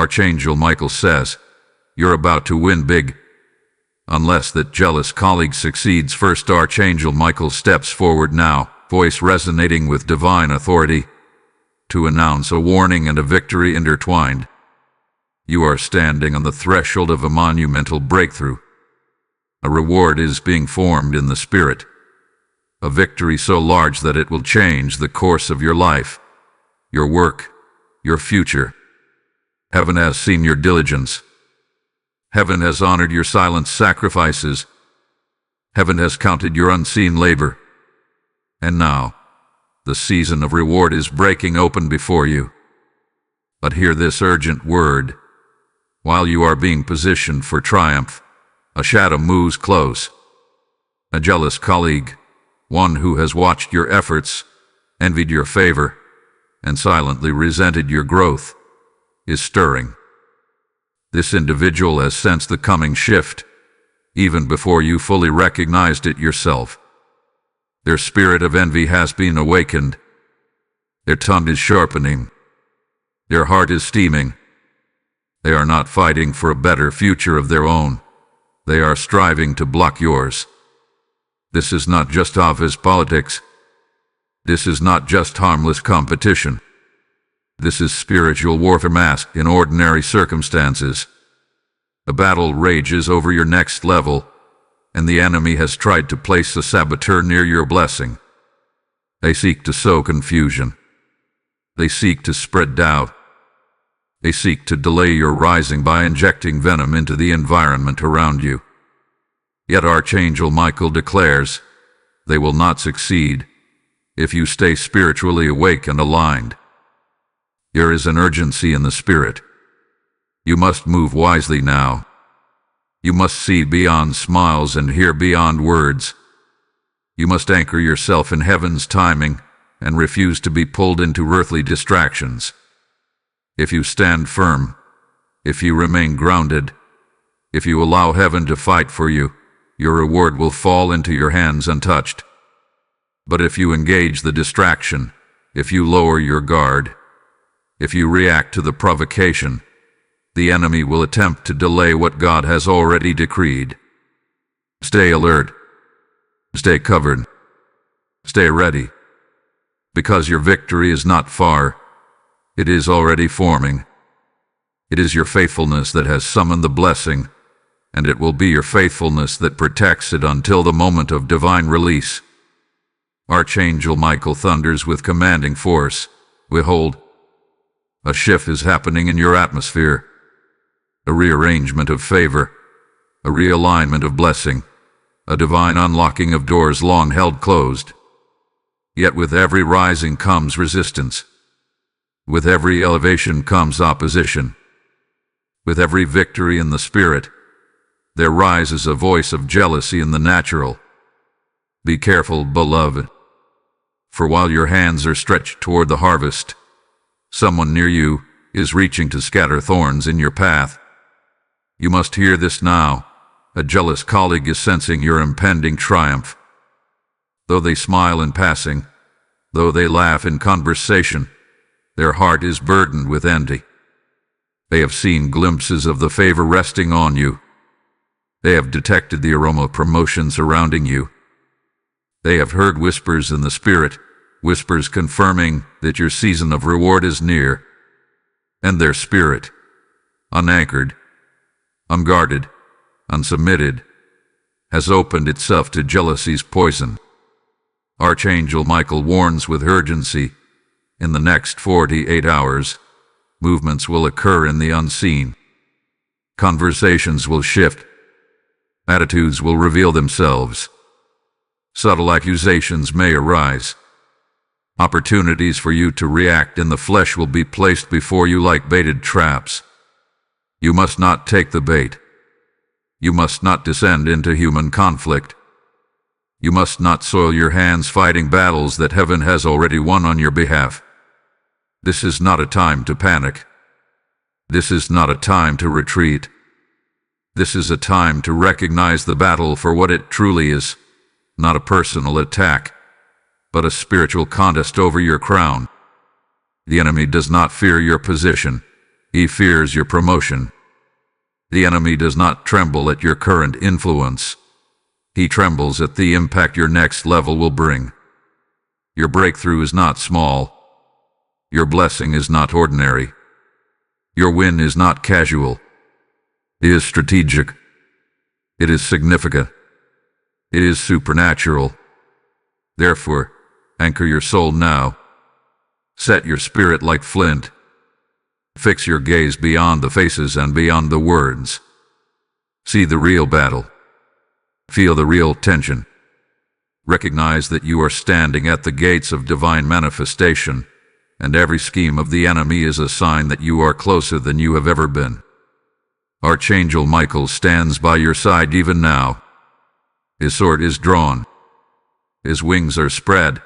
Archangel Michael says, you're about to win big. Unless that jealous colleague succeeds first. Archangel Michael steps forward now, voice resonating with divine authority, to announce a warning and a victory intertwined. You are standing on the threshold of a monumental breakthrough. A reward is being formed in the spirit. A victory so large that it will change the course of your life, your work, your future. Heaven has seen your diligence. Heaven has honored your silent sacrifices. Heaven has counted your unseen labor. And now, the season of reward is breaking open before you. But hear this urgent word. While you are being positioned for triumph, a shadow moves close. A jealous colleague, one who has watched your efforts, envied your favor, and silently resented your growth, is stirring. This individual has sensed the coming shift, even before you fully recognized it yourself. Their spirit of envy has been awakened. Their tongue is sharpening. Their heart is steaming. They are not fighting for a better future of their own. They are striving to block yours. This is not just office politics. This is not just harmless competition. This is spiritual warfare masked in ordinary circumstances. A battle rages over your next level, and the enemy has tried to place a saboteur near your blessing. They seek to sow confusion. They seek to spread doubt. They seek to delay your rising by injecting venom into the environment around you. Yet Archangel Michael declares, they will not succeed if you stay spiritually awake and aligned. There is an urgency in the spirit. You must move wisely now. You must see beyond smiles and hear beyond words. You must anchor yourself in heaven's timing and refuse to be pulled into earthly distractions. If you stand firm, if you remain grounded, if you allow heaven to fight for you, your reward will fall into your hands untouched. But if you engage the distraction, if you lower your guard, if you react to the provocation, the enemy will attempt to delay what God has already decreed. Stay alert. Stay covered. Stay ready. Because your victory is not far. It is already forming. It is your faithfulness that has summoned the blessing, and it will be your faithfulness that protects it until the moment of divine release. Archangel Michael thunders with commanding force. Behold, a shift is happening in your atmosphere. A rearrangement of favor, a realignment of blessing, a divine unlocking of doors long held closed. Yet with every rising comes resistance. With every elevation comes opposition. With every victory in the spirit, there rises a voice of jealousy in the natural. Be careful, beloved. For while your hands are stretched toward the harvest, someone near you is reaching to scatter thorns in your path. You must hear this now. A jealous colleague is sensing your impending triumph. Though they smile in passing, though they laugh in conversation, their heart is burdened with envy. They have seen glimpses of the favor resting on you. They have detected the aroma of promotion surrounding you. They have heard whispers in the spirit, whispers confirming that your season of reward is near. And their spirit, unanchored, unguarded, unsubmitted, has opened itself to jealousy's poison. Archangel Michael warns with urgency, in the next 48 hours, movements will occur in the unseen. Conversations will shift. Attitudes will reveal themselves. Subtle accusations may arise. Opportunities for you to react in the flesh will be placed before you like baited traps. You must not take the bait. You must not descend into human conflict. You must not soil your hands fighting battles that heaven has already won on your behalf. This is not a time to panic. This is not a time to retreat. This is a time to recognize the battle for what it truly is, not a personal attack, but a spiritual contest over your crown. The enemy does not fear your position. He fears your promotion. The enemy does not tremble at your current influence. He trembles at the impact your next level will bring. Your breakthrough is not small. Your blessing is not ordinary. Your win is not casual. It is strategic. It is significant. It is supernatural. Therefore, anchor your soul now. Set your spirit like flint. Fix your gaze beyond the faces and beyond the words. See the real battle. Feel the real tension. Recognize that you are standing at the gates of divine manifestation, and every scheme of the enemy is a sign that you are closer than you have ever been. Archangel Michael stands by your side even now. His sword is drawn. His wings are spread.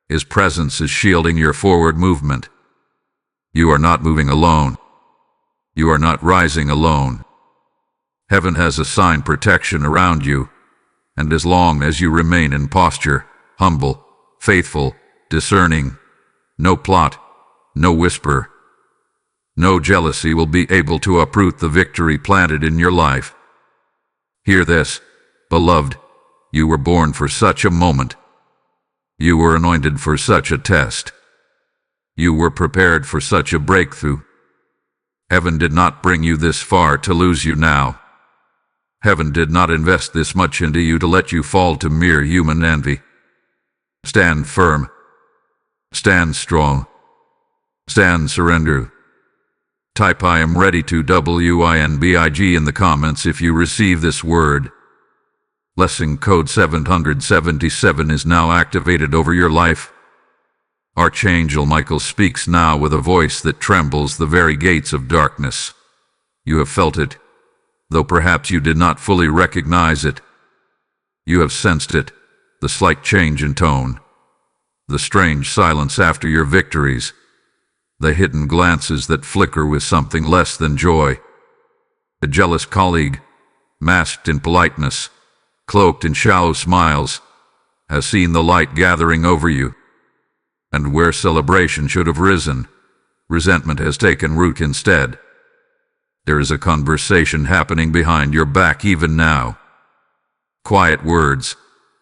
His presence is shielding your forward movement. You are not moving alone. You are not rising alone. Heaven has assigned protection around you, and as long as you remain in posture, humble, faithful, discerning, no plot, no whisper, no jealousy will be able to uproot the victory planted in your life. Hear this, beloved, you were born for such a moment. You were anointed for such a test. You were prepared for such a breakthrough. Heaven did not bring you this far to lose you now. Heaven did not invest this much into you to let you fall to mere human envy. Stand firm. Stand strong. Stand surrender. Type I am ready to WINBIG in the comments if you receive this word. Blessing code 777 is now activated over your life. Archangel Michael speaks now with a voice that trembles the very gates of darkness. You have felt it, though perhaps you did not fully recognize it. You have sensed it, the slight change in tone, the strange silence after your victories, the hidden glances that flicker with something less than joy. A jealous colleague, masked in politeness, cloaked in shallow smiles, has seen the light gathering over you. And where celebration should have risen, resentment has taken root instead. There is a conversation happening behind your back even now. Quiet words,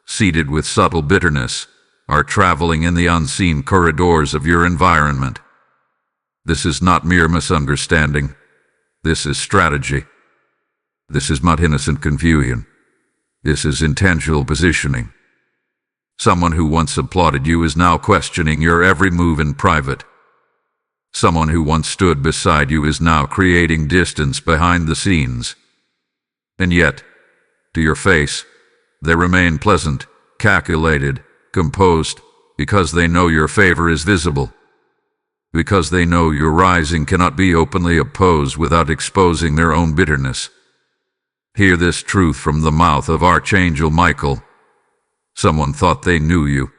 seeded with subtle bitterness, are traveling in the unseen corridors of your environment. This is not mere misunderstanding. This is strategy. This is not innocent confusion. This is intentional positioning. Someone who once applauded you is now questioning your every move in private. Someone who once stood beside you is now creating distance behind the scenes. And yet, to your face, they remain pleasant, calculated, composed, because they know your favor is visible. Because they know your rising cannot be openly opposed without exposing their own bitterness. Hear this truth from the mouth of Archangel Michael. Someone thought they knew you.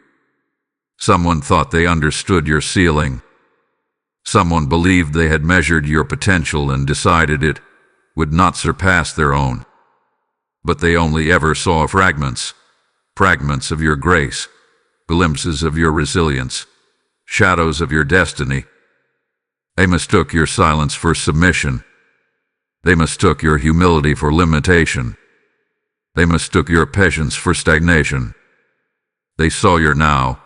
Someone thought they understood your ceiling. Someone believed they had measured your potential and decided it would not surpass their own. But they only ever saw fragments of your grace, glimpses of your resilience, shadows of your destiny. They mistook your silence for submission. They mistook your humility for limitation. They mistook your patience for stagnation. They saw your now,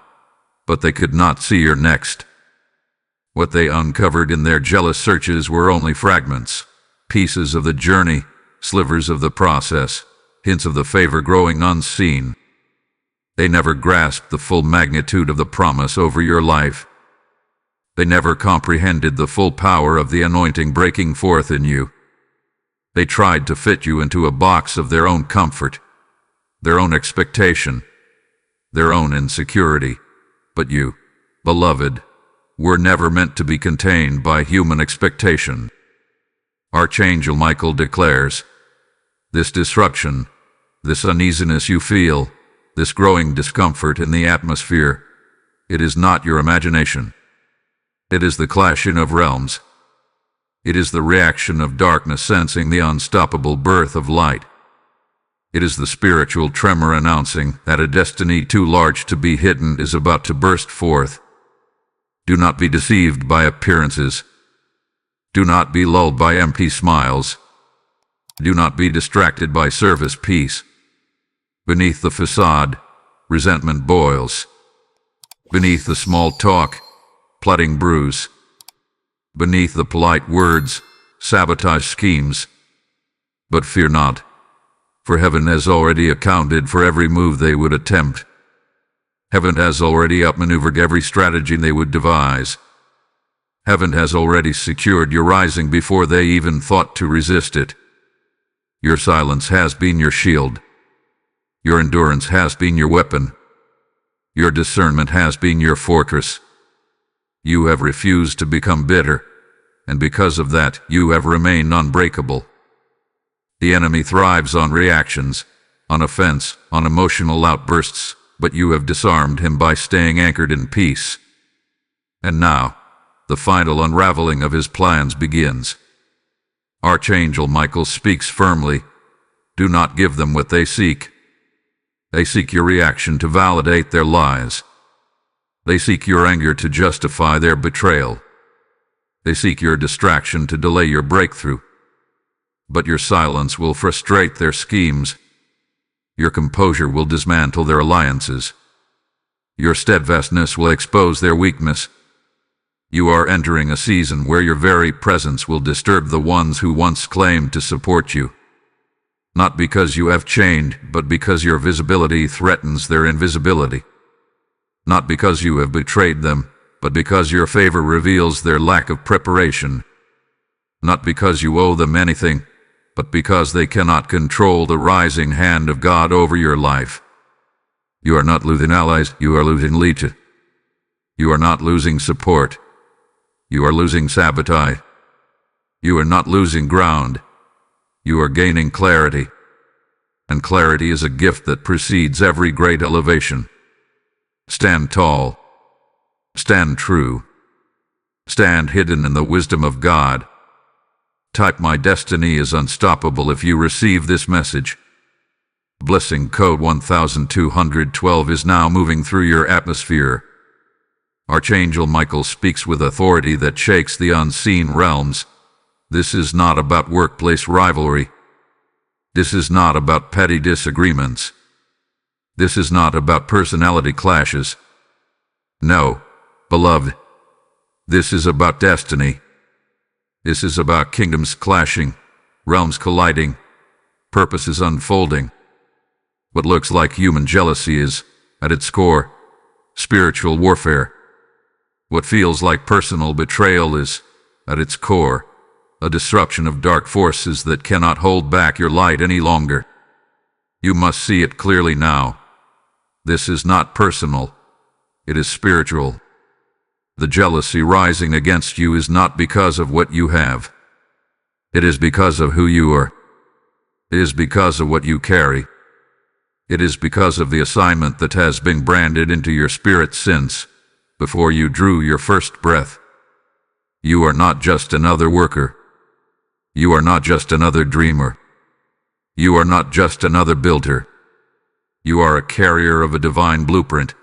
but they could not see your next. What they uncovered in their jealous searches were only fragments, pieces of the journey, slivers of the process, hints of the favor growing unseen. They never grasped the full magnitude of the promise over your life. They never comprehended the full power of the anointing breaking forth in you. They tried to fit you into a box of their own comfort, their own expectation, their own insecurity. But you, beloved, were never meant to be contained by human expectation. Archangel Michael declares, this disruption, this uneasiness you feel, this growing discomfort in the atmosphere, it is not your imagination. It is the clashing of realms. It is the reaction of darkness sensing the unstoppable birth of light. It is the spiritual tremor announcing that a destiny too large to be hidden is about to burst forth. Do not be deceived by appearances. Do not be lulled by empty smiles. Do not be distracted by service peace. Beneath the facade, resentment boils. Beneath the small talk, plotting brews. Beneath the polite words, sabotage schemes. But fear not, for heaven has already accounted for every move they would attempt. Heaven has already outmaneuvered every strategy they would devise. Heaven has already secured your rising before they even thought to resist it. Your silence has been your shield. Your endurance has been your weapon. Your discernment has been your fortress. You have refused to become bitter, and because of that, you have remained unbreakable. The enemy thrives on reactions, on offense, on emotional outbursts, but you have disarmed him by staying anchored in peace. And now, the final unraveling of his plans begins. Archangel Michael speaks firmly. Do not give them what they seek. They seek your reaction to validate their lies. They seek your anger to justify their betrayal. They seek your distraction to delay your breakthrough. But your silence will frustrate their schemes. Your composure will dismantle their alliances. Your steadfastness will expose their weakness. You are entering a season where your very presence will disturb the ones who once claimed to support you. Not because you have changed, but because your visibility threatens their invisibility. Not because you have betrayed them, but because your favor reveals their lack of preparation. Not because you owe them anything, but because they cannot control the rising hand of God over your life. You are not losing allies, you are losing leeches. You are not losing support. You are losing sabotage. You are not losing ground. You are gaining clarity. And clarity is a gift that precedes every great elevation. Stand tall. Stand true. Stand hidden in the wisdom of God. Type "My destiny is unstoppable" if you receive this message. Blessing code 1212 is now moving through your atmosphere. Archangel Michael speaks with authority that shakes the unseen realms. This is not about workplace rivalry. This is not about petty disagreements. This is not about personality clashes. No, beloved. This is about destiny. This is about kingdoms clashing, realms colliding, purposes unfolding. What looks like human jealousy is, at its core, spiritual warfare. What feels like personal betrayal is, at its core, a disruption of dark forces that cannot hold back your light any longer. You must see it clearly now. This is not personal. It is spiritual. The jealousy rising against you is not because of what you have. It is because of who you are. It is because of what you carry. It is because of the assignment that has been branded into your spirit since before you drew your first breath. You are not just another worker. You are not just another dreamer. You are not just another builder. You are a carrier of a divine blueprint,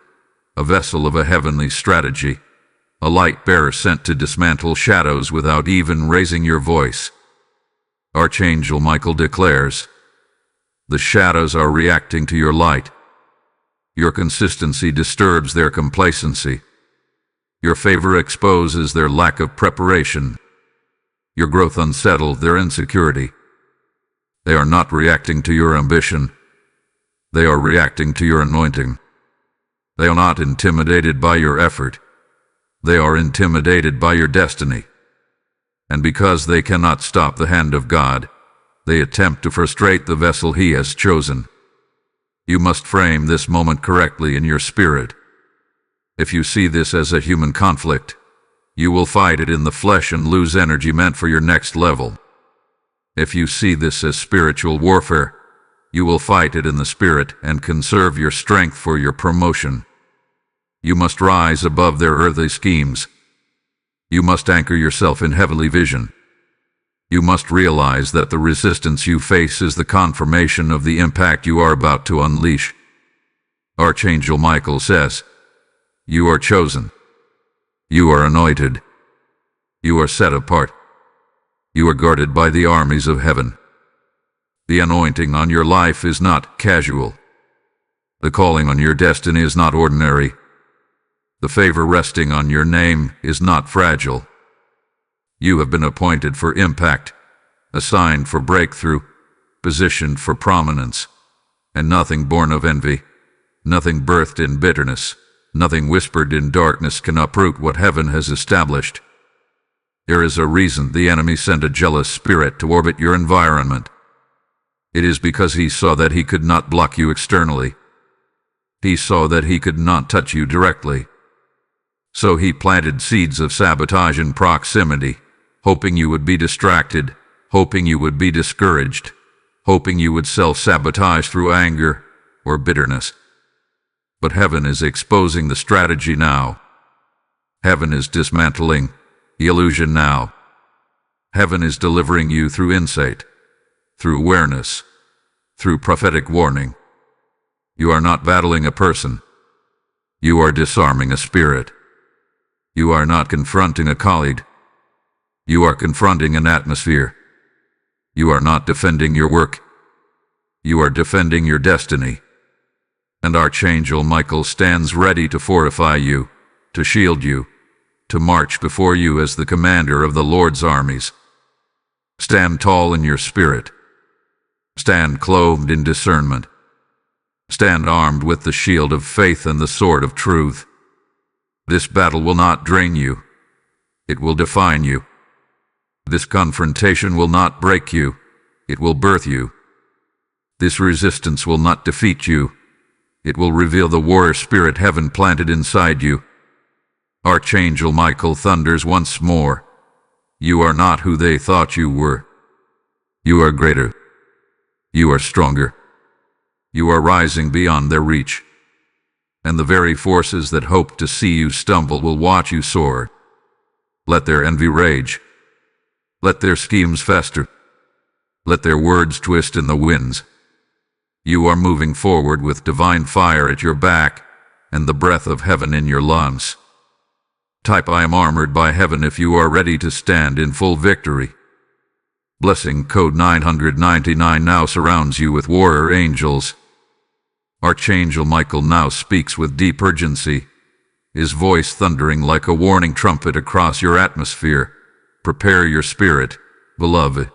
a vessel of a heavenly strategy, a light bearer sent to dismantle shadows without even raising your voice. Archangel Michael declares, the shadows are reacting to your light. Your consistency disturbs their complacency. Your favor exposes their lack of preparation. Your growth unsettles their insecurity. They are not reacting to your ambition. They are reacting to your anointing. They are not intimidated by your effort. They are intimidated by your destiny. And because they cannot stop the hand of God, they attempt to frustrate the vessel He has chosen. You must frame this moment correctly in your spirit. If you see this as a human conflict, you will fight it in the flesh and lose energy meant for your next level. If you see this as spiritual warfare, you will fight it in the spirit and conserve your strength for your promotion. You must rise above their earthly schemes. You must anchor yourself in heavenly vision. You must realize that the resistance you face is the confirmation of the impact you are about to unleash. Archangel Michael says, you are chosen. You are anointed. You are set apart. You are guarded by the armies of heaven. The anointing on your life is not casual. The calling on your destiny is not ordinary. The favor resting on your name is not fragile. You have been appointed for impact, assigned for breakthrough, positioned for prominence, and nothing born of envy, nothing birthed in bitterness, nothing whispered in darkness can uproot what heaven has established. There is a reason the enemy sent a jealous spirit to orbit your environment. It is because he saw that he could not block you externally. He saw that he could not touch you directly. So he planted seeds of sabotage in proximity, hoping you would be distracted, hoping you would be discouraged, hoping you would self-sabotage through anger or bitterness. But heaven is exposing the strategy now. Heaven is dismantling the illusion now. Heaven is delivering you through insight, through awareness, through prophetic warning. You are not battling a person. You are disarming a spirit. You are not confronting a colleague. You are confronting an atmosphere. You are not defending your work. You are defending your destiny. And Archangel Michael stands ready to fortify you, to shield you, to march before you as the commander of the Lord's armies. Stand tall in your spirit. Stand clothed in discernment. Stand armed with the shield of faith and the sword of truth. This battle will not drain you. It will define you. This confrontation will not break you. It will birth you. This resistance will not defeat you. It will reveal the warrior spirit heaven planted inside you. Archangel Michael thunders once more. You are not who they thought you were. You are greater. You are stronger. You are rising beyond their reach. And the very forces that hope to see you stumble will watch you soar. Let their envy rage. Let their schemes fester. Let their words twist in the winds. You are moving forward with divine fire at your back and the breath of heaven in your lungs. Type I am armored by heaven if you are ready to stand in full victory. Blessing code 999 now surrounds you with warrior angels. Archangel Michael now speaks with deep urgency, his voice thundering like a warning trumpet across your atmosphere. Prepare your spirit, beloved.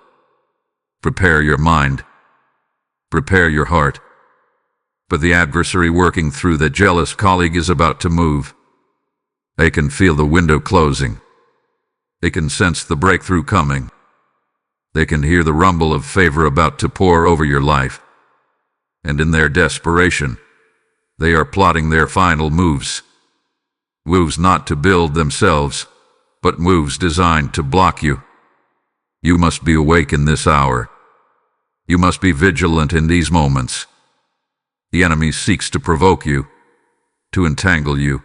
Prepare your mind. Prepare your heart. But the adversary working through the jealous colleague is about to move. They can feel the window closing. They can sense the breakthrough coming. They can hear the rumble of favor about to pour over your life. And in their desperation, they are plotting their final moves. Moves not to build themselves, but moves designed to block you. You must be awake in this hour. You must be vigilant in these moments. The enemy seeks to provoke you, to entangle you,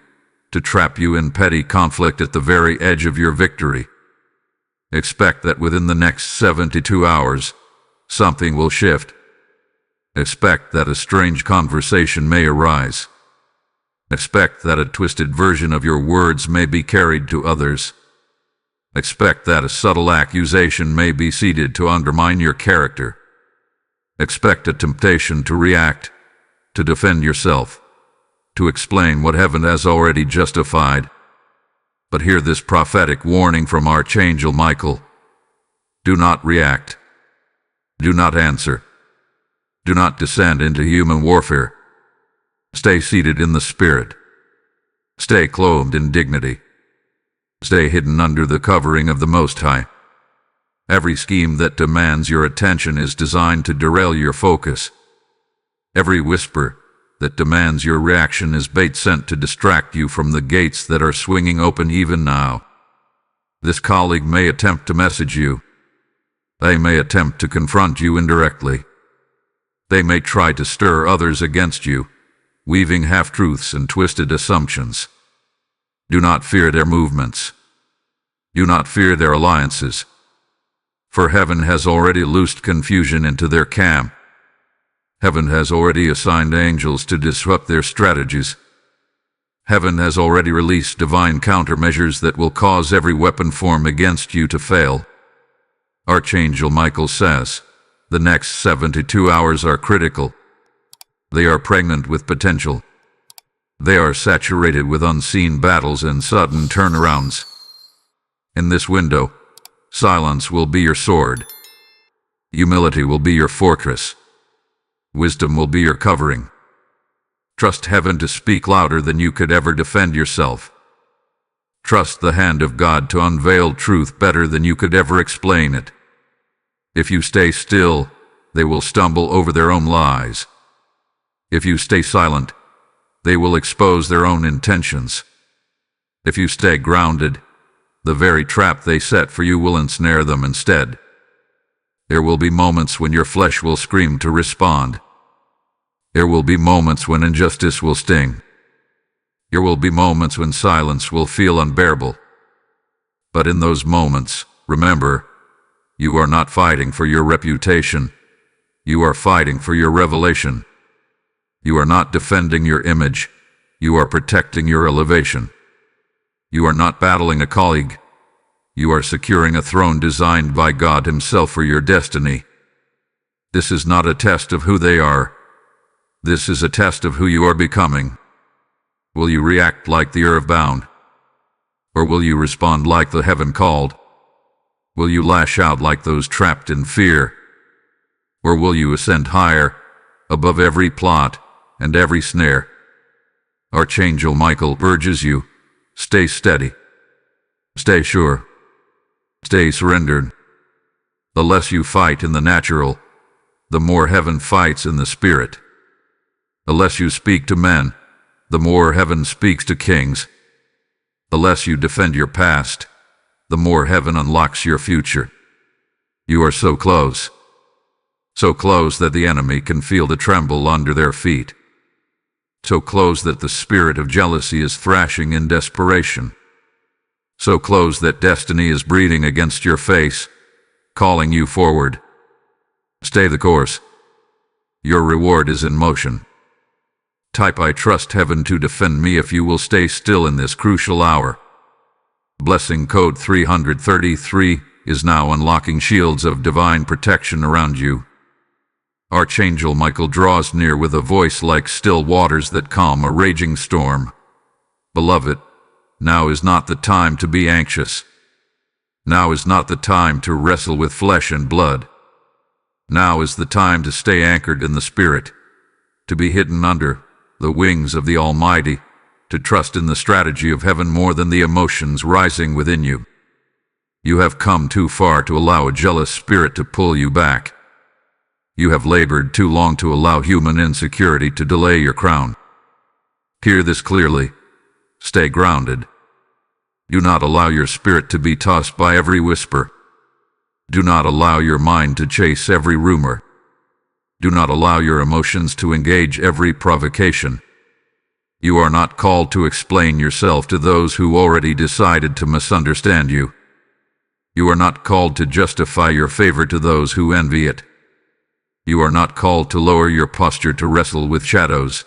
to trap you in petty conflict at the very edge of your victory. Expect that within the next 72 hours, something will shift. Expect that a strange conversation may arise. Expect that a twisted version of your words may be carried to others. Expect that a subtle accusation may be seeded to undermine your character. Expect a temptation to react, to defend yourself, to explain what heaven has already justified. But hear this prophetic warning from Archangel Michael. Do not react. Do not answer. Do not descend into human warfare. Stay seated in the Spirit. Stay clothed in dignity. Stay hidden under the covering of the Most High. Every scheme that demands your attention is designed to derail your focus. Every whisper that demands your reaction is bait sent to distract you from the gates that are swinging open even now. This colleague may attempt to message you. They may attempt to confront you indirectly. They may try to stir others against you, weaving half-truths and twisted assumptions. Do not fear their movements. Do not fear their alliances. For heaven has already loosed confusion into their camp. Heaven has already assigned angels to disrupt their strategies. Heaven has already released divine countermeasures that will cause every weapon formed against you to fail. Archangel Michael says, the next 72 hours are critical. They are pregnant with potential. They are saturated with unseen battles and sudden turnarounds. In this window, silence will be your sword. Humility will be your fortress. Wisdom will be your covering. Trust heaven to speak louder than you could ever defend yourself. Trust the hand of God to unveil truth better than you could ever explain it. If you stay still, they will stumble over their own lies. If you stay silent, they will expose their own intentions. If you stay grounded, the very trap they set for you will ensnare them instead. There will be moments when your flesh will scream to respond. There will be moments when injustice will sting. There will be moments when silence will feel unbearable. But in those moments, remember, you are not fighting for your reputation. You are fighting for your revelation. You are not defending your image. You are protecting your elevation. You are not battling a colleague. You are securing a throne designed by God Himself for your destiny. This is not a test of who they are. This is a test of who you are becoming. Will you react like the earthbound? Or will you respond like the heaven called? Will you lash out like those trapped in fear? Or will you ascend higher, above every plot and every snare? Archangel Michael urges you, stay steady. Stay sure. Stay surrendered. The less you fight in the natural, the more heaven fights in the spirit. The less you speak to men, the more heaven speaks to kings. The less you defend your past, the more heaven unlocks your future. You are so close that the enemy can feel the tremble under their feet. So close that the spirit of jealousy is thrashing in desperation. So close that destiny is breathing against your face, calling you forward. Stay the course. Your reward is in motion. Type "I trust heaven to defend me" if you will stay still in this crucial hour. Blessing code 333 is now unlocking shields of divine protection around you. Archangel Michael draws near with a voice like still waters that calm a raging storm. Beloved, now is not the time to be anxious. Now is not the time to wrestle with flesh and blood. Now is the time to stay anchored in the Spirit, to be hidden under the wings of the Almighty, to trust in the strategy of heaven more than the emotions rising within you. You have come too far to allow a jealous spirit to pull you back. You have labored too long to allow human insecurity to delay your crown. Hear this clearly. Stay grounded. Do not allow your spirit to be tossed by every whisper. Do not allow your mind to chase every rumor. Do not allow your emotions to engage every provocation. You are not called to explain yourself to those who already decided to misunderstand you. You are not called to justify your favor to those who envy it. You are not called to lower your posture to wrestle with shadows.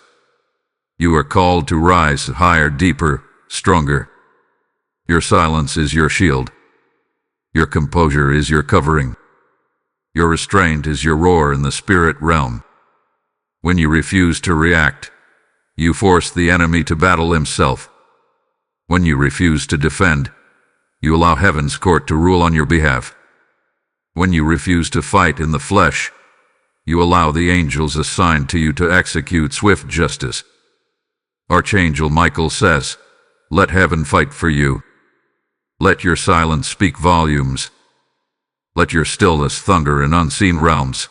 You are called to rise higher, deeper, stronger. Your silence is your shield. Your composure is your covering. Your restraint is your roar in the spirit realm. When you refuse to react, you force the enemy to battle himself. When you refuse to defend, you allow heaven's court to rule on your behalf. When you refuse to fight in the flesh, you allow the angels assigned to you to execute swift justice. Archangel Michael says, let heaven fight for you. Let your silence speak volumes. Let your stillness thunder in unseen realms.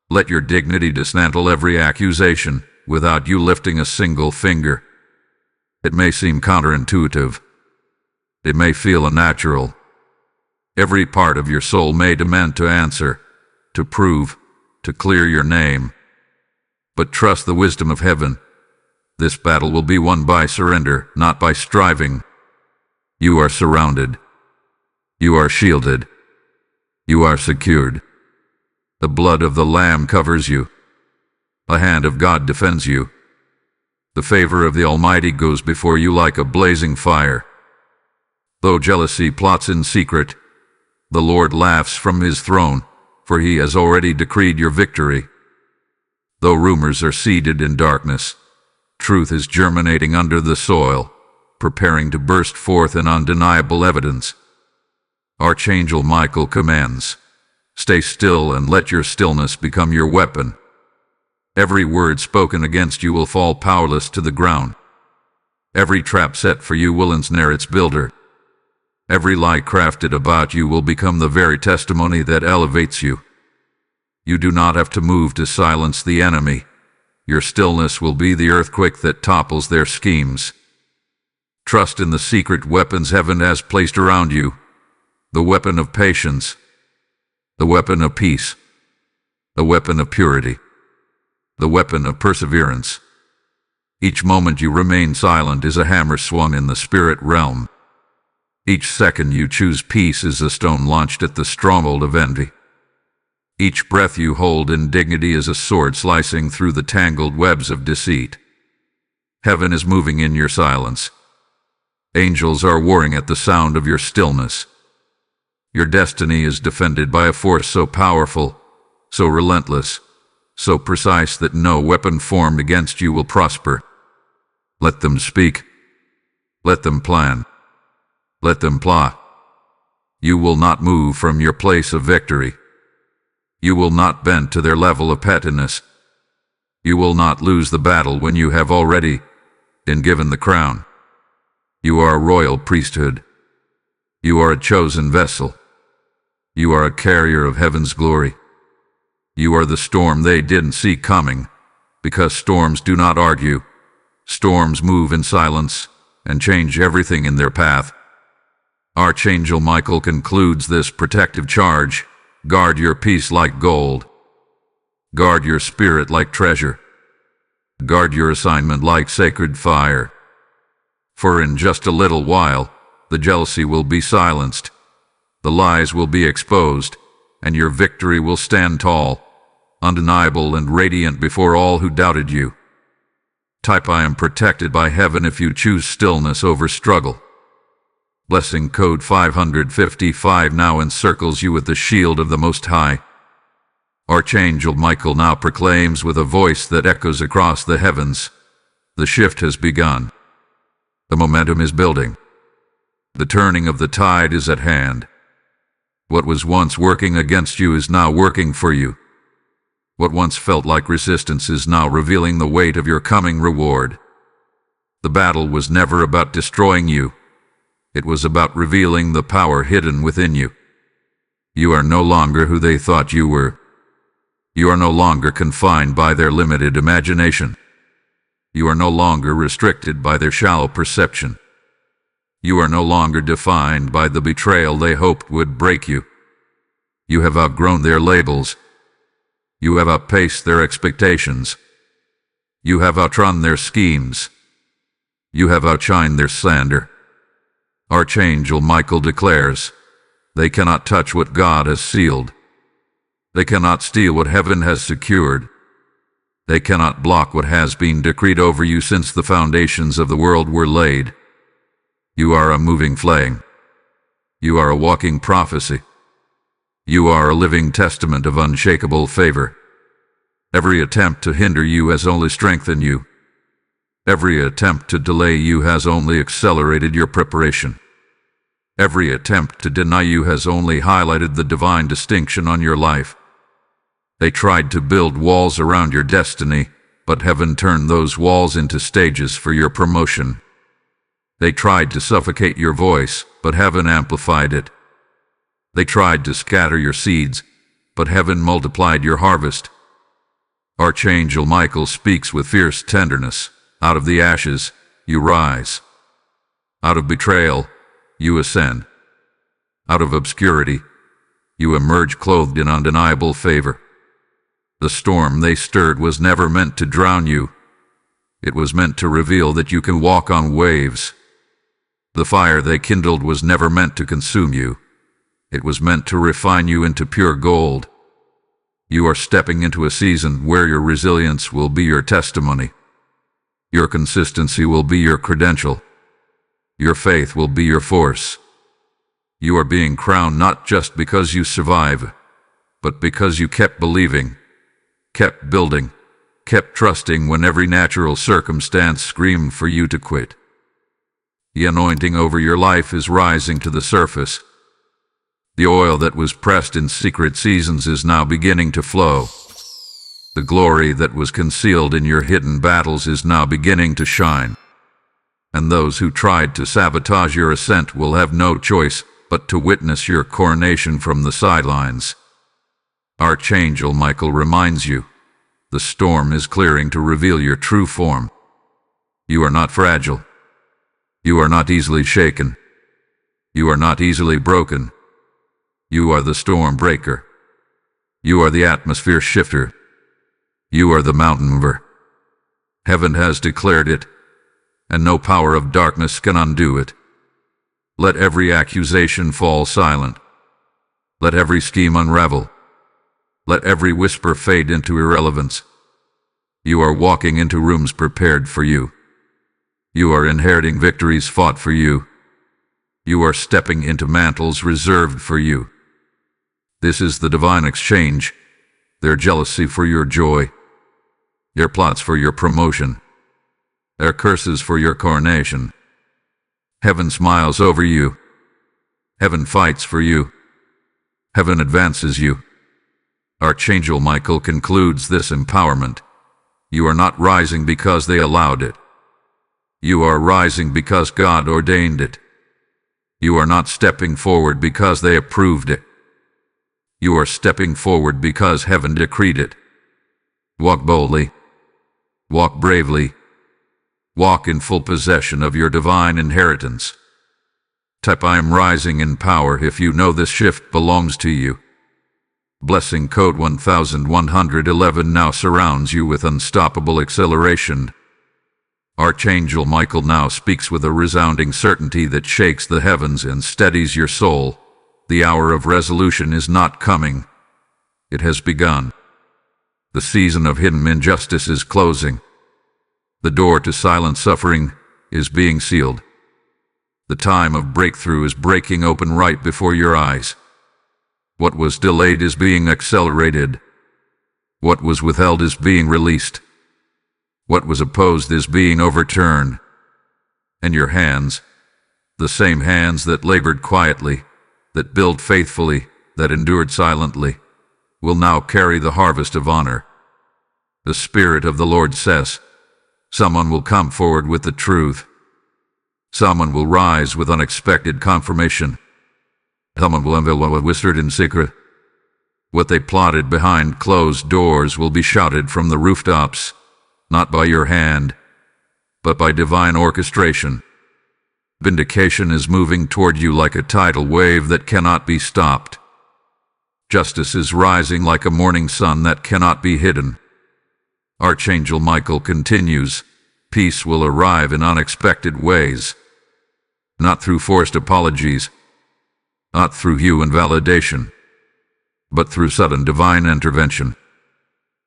Let your dignity dismantle every accusation without you lifting a single finger. It may seem counterintuitive. It may feel unnatural. Every part of your soul may demand to answer, to prove, to clear your name. But trust the wisdom of heaven. This battle will be won by surrender, not by striving. You are surrounded. You are shielded. You are secured. The blood of the Lamb covers you. The hand of God defends you. The favor of the Almighty goes before you like a blazing fire. Though jealousy plots in secret, The Lord laughs from his throne, for he has already decreed your victory. Though rumors are seeded in darkness, truth is germinating under the soil, preparing to burst forth in undeniable evidence. Archangel Michael commands, "Stay still and let your stillness become your weapon." Every word spoken against you will fall powerless to the ground. Every trap set for you will ensnare its builder. Every lie crafted about you will become the very testimony that elevates you. You do not have to move to silence the enemy. Your stillness will be the earthquake that topples their schemes. Trust in the secret weapons heaven has placed around you. The weapon of patience, the weapon of peace, the weapon of purity, the weapon of perseverance. Each moment you remain silent is a hammer swung in the spirit realm. Each second you choose peace is a stone launched at the stronghold of envy. Each breath you hold in dignity is a sword slicing through the tangled webs of deceit. Heaven is moving in your silence. Angels are warring at the sound of your stillness. Your destiny is defended by a force so powerful, so relentless, so precise that no weapon formed against you will prosper. Let them speak. Let them plan. Let them plot. You will not move from your place of victory. You will not bend to their level of pettiness. You will not lose the battle when you have already been given the crown. You are a royal priesthood. You are a chosen vessel. You are a carrier of heaven's glory. You are the storm they didn't see coming, because storms do not argue. Storms move in silence and change everything in their path. Archangel Michael concludes this protective charge. Guard your peace like gold. Guard your spirit like treasure. Guard your assignment like sacred fire. For in just a little while, the jealousy will be silenced, the lies will be exposed, and your victory will stand tall, undeniable and radiant before all who doubted you. Type I am protected by heaven if you choose stillness over struggle. Blessing code 555 now encircles you with the shield of the Most High. Archangel Michael now proclaims with a voice that echoes across the heavens, the shift has begun. The momentum is building. The turning of the tide is at hand. What was once working against you is now working for you. What once felt like resistance is now revealing the weight of your coming reward. The battle was never about destroying you. It was about revealing the power hidden within you. You are no longer who they thought you were. You are no longer confined by their limited imagination. You are no longer restricted by their shallow perception. You are no longer defined by the betrayal they hoped would break you. You have outgrown their labels. You have outpaced their expectations. You have outrun their schemes. You have outshined their slander. Archangel Michael declares, they cannot touch what God has sealed. They cannot steal what heaven has secured. They cannot block what has been decreed over you since the foundations of the world were laid. You are a moving flame. You are a walking prophecy. You are a living testament of unshakable favor. Every attempt to hinder you has only strengthened you. Every attempt to delay you has only accelerated your preparation. Every attempt to deny you has only highlighted the divine distinction on your life. They tried to build walls around your destiny, but heaven turned those walls into stages for your promotion. They tried to suffocate your voice, but heaven amplified it. They tried to scatter your seeds, but heaven multiplied your harvest. Archangel Michael speaks with fierce tenderness. Out of the ashes, you rise. Out of betrayal, you ascend. Out of obscurity, you emerge clothed in undeniable favor. The storm they stirred was never meant to drown you. It was meant to reveal that you can walk on waves. The fire they kindled was never meant to consume you. It was meant to refine you into pure gold. You are stepping into a season where your resilience will be your testimony. Your consistency will be your credential. Your faith will be your force. You are being crowned not just because you survive, but because you kept believing, kept building, kept trusting when every natural circumstance screamed for you to quit. The anointing over your life is rising to the surface. The oil that was pressed in secret seasons is now beginning to flow. The glory that was concealed in your hidden battles is now beginning to shine. And those who tried to sabotage your ascent will have no choice but to witness your coronation from the sidelines. Archangel Michael reminds you, the storm is clearing to reveal your true form. You are not fragile. You are not easily shaken. You are not easily broken. You are the storm breaker. You are the atmosphere shifter. You are the mountain mover. Heaven has declared it, and no power of darkness can undo it. Let every accusation fall silent. Let every scheme unravel. Let every whisper fade into irrelevance. You are walking into rooms prepared for you. You are inheriting victories fought for you. You are stepping into mantles reserved for you. This is the divine exchange, their jealousy for your joy, their plots for your promotion, their curses for your coronation. Heaven smiles over you. Heaven fights for you. Heaven advances you. Archangel Michael concludes this empowerment. You are not rising because they allowed it. You are rising because God ordained it. You are not stepping forward because they approved it. You are stepping forward because heaven decreed it. Walk boldly. Walk bravely. Walk in full possession of your divine inheritance. Type I am rising in power if you know this shift belongs to you. Blessing code 1111 now surrounds you with unstoppable acceleration. Archangel Michael now speaks with a resounding certainty that shakes the heavens and steadies your soul. The hour of resolution is not coming. It has begun. The season of hidden injustice is closing. The door to silent suffering is being sealed. The time of breakthrough is breaking open right before your eyes. What was delayed is being accelerated. What was withheld is being released. What was opposed is being overturned. And your hands, the same hands that labored quietly, that built faithfully, that endured silently, will now carry the harvest of honor. The Spirit of the Lord says, someone will come forward with the truth. Someone will rise with unexpected confirmation. Someone will unveil what was whispered in secret. What they plotted behind closed doors will be shouted from the rooftops, not by your hand, but by divine orchestration. Vindication is moving toward you like a tidal wave that cannot be stopped. Justice is rising like a morning sun that cannot be hidden. Archangel Michael continues, peace will arrive in unexpected ways. Not through forced apologies, not through hue and validation, but through sudden divine intervention.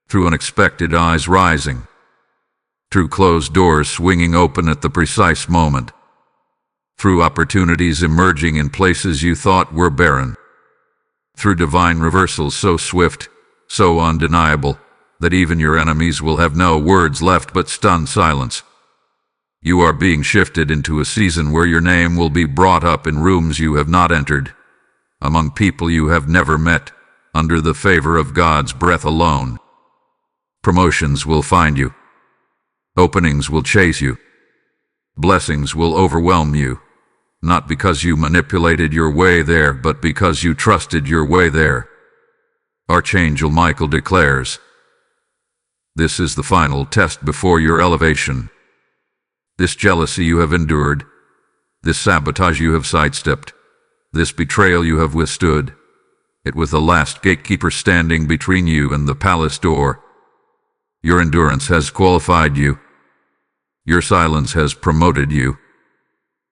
Through unexpected eyes rising. Through closed doors swinging open at the precise moment. Through opportunities emerging in places you thought were barren. Through divine reversals so swift, so undeniable, that even your enemies will have no words left but stunned silence. You are being shifted into a season where your name will be brought up in rooms you have not entered, among people you have never met, under the favor of God's breath alone. Promotions will find you. Openings will chase you. Blessings will overwhelm you, not because you manipulated your way there, but because you trusted your way there. Archangel Michael declares, this is the final test before your elevation. This jealousy you have endured, this sabotage you have sidestepped, this betrayal you have withstood, it was the last gatekeeper standing between you and the palace door. Your endurance has qualified you. Your silence has promoted you.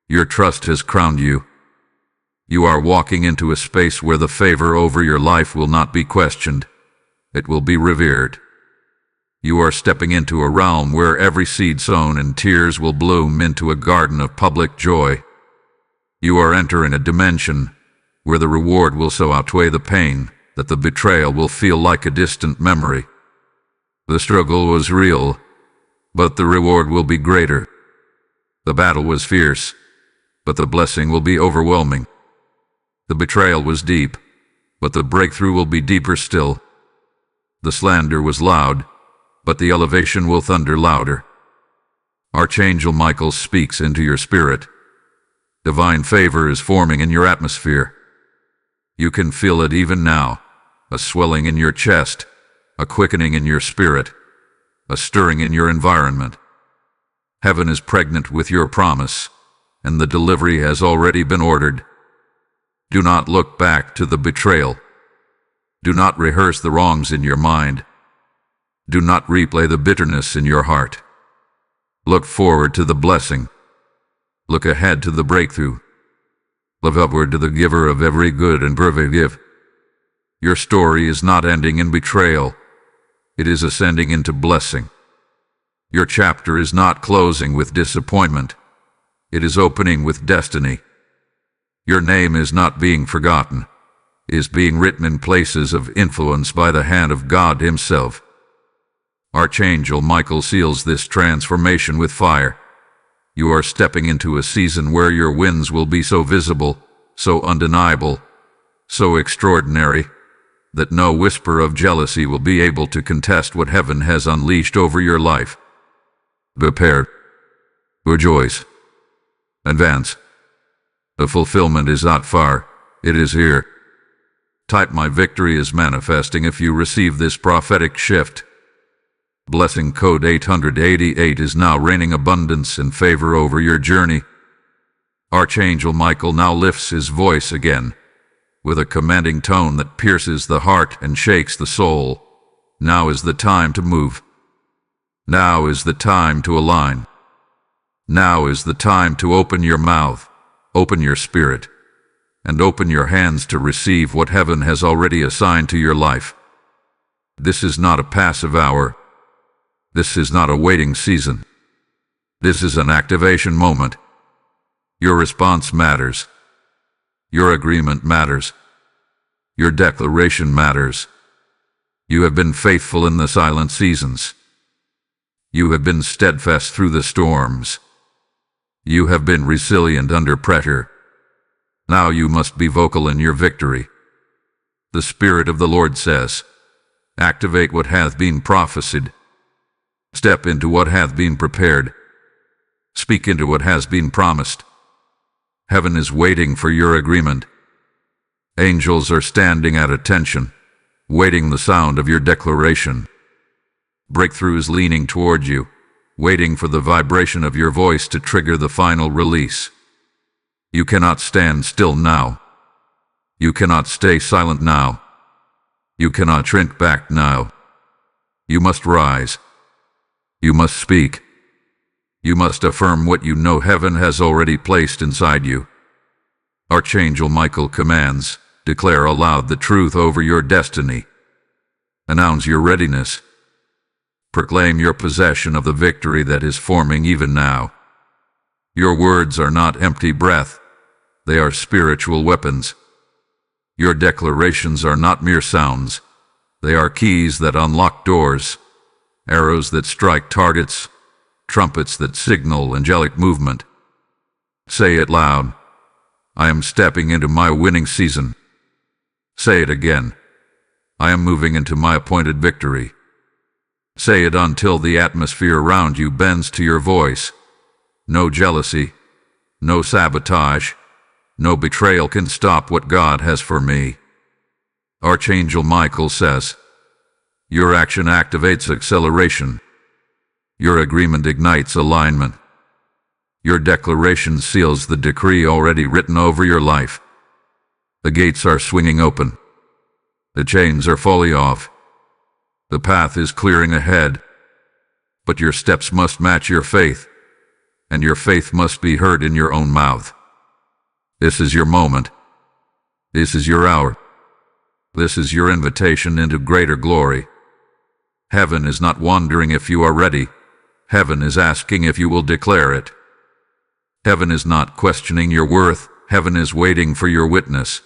Your trust has crowned you. You are walking into a space where the favor over your life will not be questioned. It will be revered. You are stepping into a realm where every seed sown in tears will bloom into a garden of public joy. You are entering a dimension where the reward will so outweigh the pain that the betrayal will feel like a distant memory. The struggle was real, but the reward will be greater. The battle was fierce, but the blessing will be overwhelming. The betrayal was deep, but the breakthrough will be deeper still. The slander was loud, but the elevation will thunder louder. Archangel Michael speaks into your spirit. Divine favor is forming in your atmosphere. You can feel it even now, a swelling in your chest, a quickening in your spirit, a stirring in your environment. Heaven is pregnant with your promise, and the delivery has already been ordered. Do not look back to the betrayal. Do not rehearse the wrongs in your mind. Do not replay the bitterness in your heart. Look forward to the blessing. Look ahead to the breakthrough. Look upward to the giver of every good and perfect gift. Your story is not ending in betrayal. It is ascending into blessing. Your chapter is not closing with disappointment. It is opening with destiny. Your name is not being forgotten. It is being written in places of influence by the hand of God Himself. Archangel Michael seals this transformation with fire. You are stepping into a season where your wins will be so visible, so undeniable, so extraordinary, that no whisper of jealousy will be able to contest what heaven has unleashed over your life. Prepare. Rejoice. Advance. The fulfillment is not far, it is here. Type "My victory is manifesting" if you receive this prophetic shift. Blessing code 888 is now raining abundance and favor over your journey. Archangel Michael now lifts his voice again, with a commanding tone that pierces the heart and shakes the soul. Now is the time to move. Now is the time to align. Now is the time to open your mouth, open your spirit, and open your hands to receive what heaven has already assigned to your life. This is not a passive hour. This is not a waiting season. This is an activation moment. Your response matters. Your agreement matters. Your declaration matters. You have been faithful in the silent seasons. You have been steadfast through the storms. You have been resilient under pressure. Now you must be vocal in your victory. The Spirit of the Lord says, activate what hath been prophesied. Step into what hath been prepared. Speak into what has been promised. Heaven is waiting for your agreement. Angels are standing at attention, waiting the sound of your declaration. Breakthrough is leaning toward you, waiting for the vibration of your voice to trigger the final release. You cannot stand still now. You cannot stay silent now. You cannot shrink back now. You must rise. You must speak. You must affirm what you know heaven has already placed inside you. Archangel Michael commands, declare aloud the truth over your destiny. Announce your readiness. Proclaim your possession of the victory that is forming even now. Your words are not empty breath. They are spiritual weapons. Your declarations are not mere sounds. They are keys that unlock doors, arrows that strike targets, trumpets that signal angelic movement. Say it loud. I am stepping into my winning season. Say it again. I am moving into my appointed victory. Say it until the atmosphere around you bends to your voice. No jealousy, no sabotage, no betrayal can stop what God has for me. Archangel Michael says, your action activates acceleration. Your agreement ignites alignment. Your declaration seals the decree already written over your life. The gates are swinging open. The chains are falling off. The path is clearing ahead. But your steps must match your faith, and your faith must be heard in your own mouth. This is your moment. This is your hour. This is your invitation into greater glory. Heaven is not wondering if you are ready. Heaven is asking if you will declare it. Heaven is not questioning your worth. Heaven is waiting for your witness.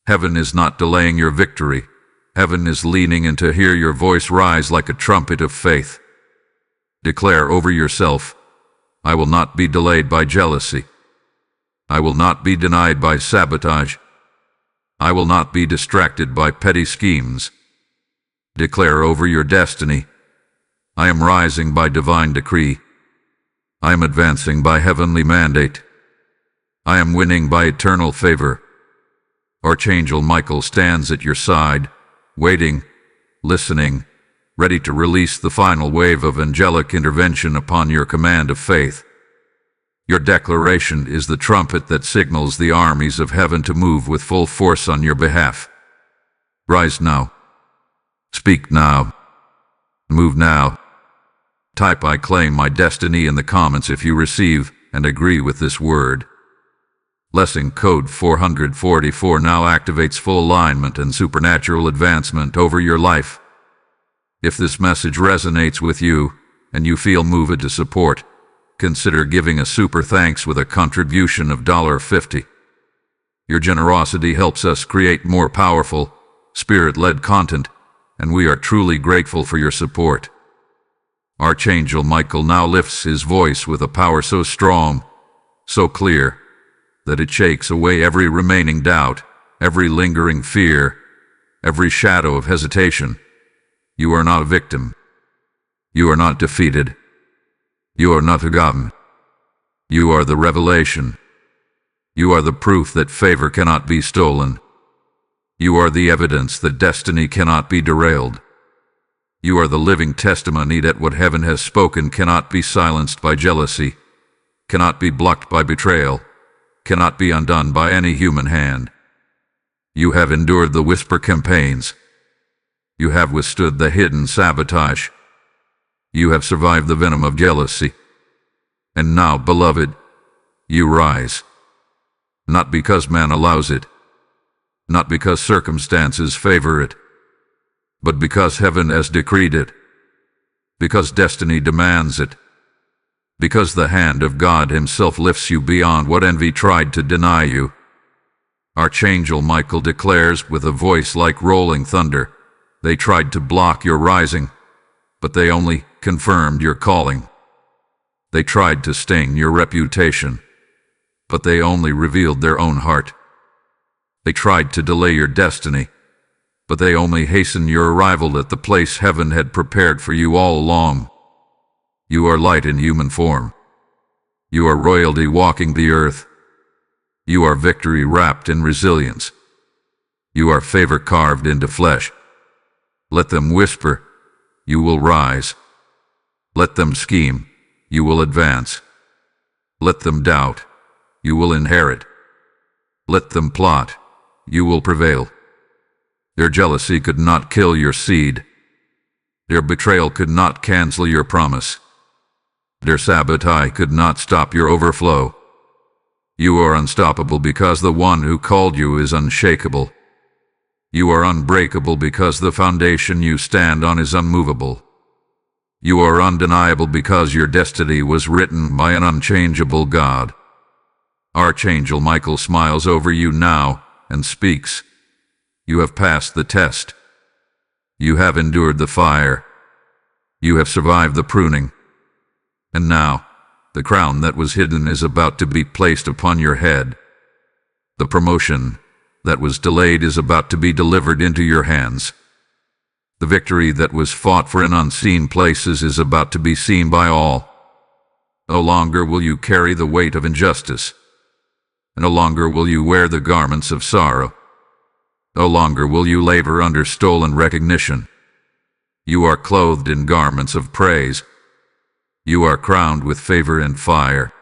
Heaven is not delaying your victory. Heaven is leaning in to hear your voice rise like a trumpet of faith. Declare over yourself, I will not be delayed by jealousy. I will not be denied by sabotage. I will not be distracted by petty schemes. Declare over your destiny, I am rising by divine decree. I am advancing by heavenly mandate. I am winning by eternal favor. Archangel Michael stands at your side, waiting, listening, ready to release the final wave of angelic intervention upon your command of faith. Your declaration is the trumpet that signals the armies of heaven to move with full force on your behalf. Rise now. Speak now. Move now. Type I claim my destiny in the comments if you receive and agree with this word. Lesson code 444 now activates full alignment and supernatural advancement over your life. If this message resonates with you and you feel moved to support, consider giving a super thanks with a contribution of $50. Your generosity helps us create more powerful, spirit-led content, and we are truly grateful for your support. Archangel Michael now lifts his voice with a power so strong, so clear, that it shakes away every remaining doubt, every lingering fear, every shadow of hesitation. You are not a victim. You are not defeated. You are not forgotten. You are the revelation. You are the proof that favor cannot be stolen. You are the evidence that destiny cannot be derailed. You are the living testimony that what heaven has spoken cannot be silenced by jealousy, cannot be blocked by betrayal, cannot be undone by any human hand. You have endured the whisper campaigns. You have withstood the hidden sabotage. You have survived the venom of jealousy. And now, beloved, you rise. Not because man allows it, not because circumstances favor it, but because heaven has decreed it, because destiny demands it, because the hand of God himself lifts you beyond what envy tried to deny you. Archangel Michael declares with a voice like rolling thunder, they tried to block your rising, but they only confirmed your calling. They tried to stain your reputation, but they only revealed their own heart. They tried to delay your destiny, but they only hastened your arrival at the place heaven had prepared for you all along. You are light in human form. You are royalty walking the earth. You are victory wrapped in resilience. You are favor carved into flesh. Let them whisper, you will rise. Let them scheme, you will advance. Let them doubt, you will inherit. Let them plot, you will prevail. Their jealousy could not kill your seed. Their betrayal could not cancel your promise. Their sabotage could not stop your overflow. You are unstoppable because the one who called you is unshakable. You are unbreakable because the foundation you stand on is unmovable. You are undeniable because your destiny was written by an unchangeable God. Archangel Michael smiles over you now and speaks. You have passed the test. You have endured the fire. You have survived the pruning. And now, the crown that was hidden is about to be placed upon your head. The promotion that was delayed is about to be delivered into your hands. The victory that was fought for in unseen places is about to be seen by all. No longer will you carry the weight of injustice. No longer will you wear the garments of sorrow. No longer will you labor under stolen recognition. You are clothed in garments of praise. You are crowned with favor and fire.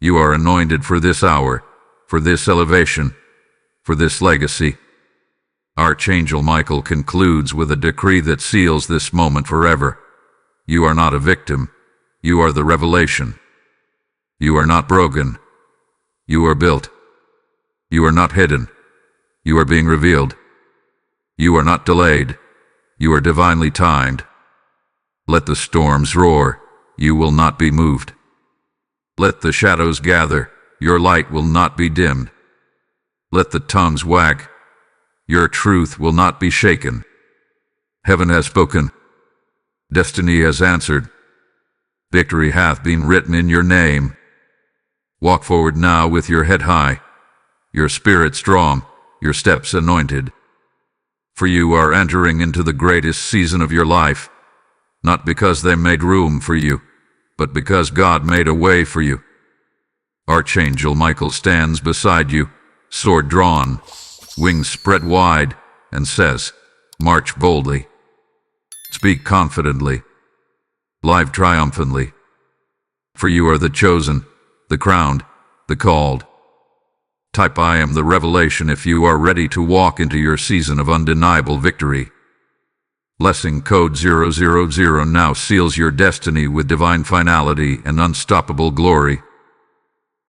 You are anointed for this hour, for this elevation, for this legacy. Archangel Michael concludes with a decree that seals this moment forever. You are not a victim. You are the revelation. You are not broken. You are built. You are not hidden. You are being revealed. You are not delayed. You are divinely timed. Let the storms roar. You will not be moved. Let the shadows gather. Your light will not be dimmed. Let the tongues wag. Your truth will not be shaken. Heaven has spoken. Destiny has answered. Victory hath been written in your name. Walk forward now with your head high, your spirit strong, your steps anointed. For you are entering into the greatest season of your life, not because they made room for you, but because God made a way for you. Archangel Michael stands beside you, sword drawn, wings spread wide, and says, "March boldly. Speak confidently. Live triumphantly. For you are the chosen, the crowned, the called." Type "I am" the revelation if you are ready to walk into your season of undeniable victory. Blessing code 000 now seals your destiny with divine finality and unstoppable glory.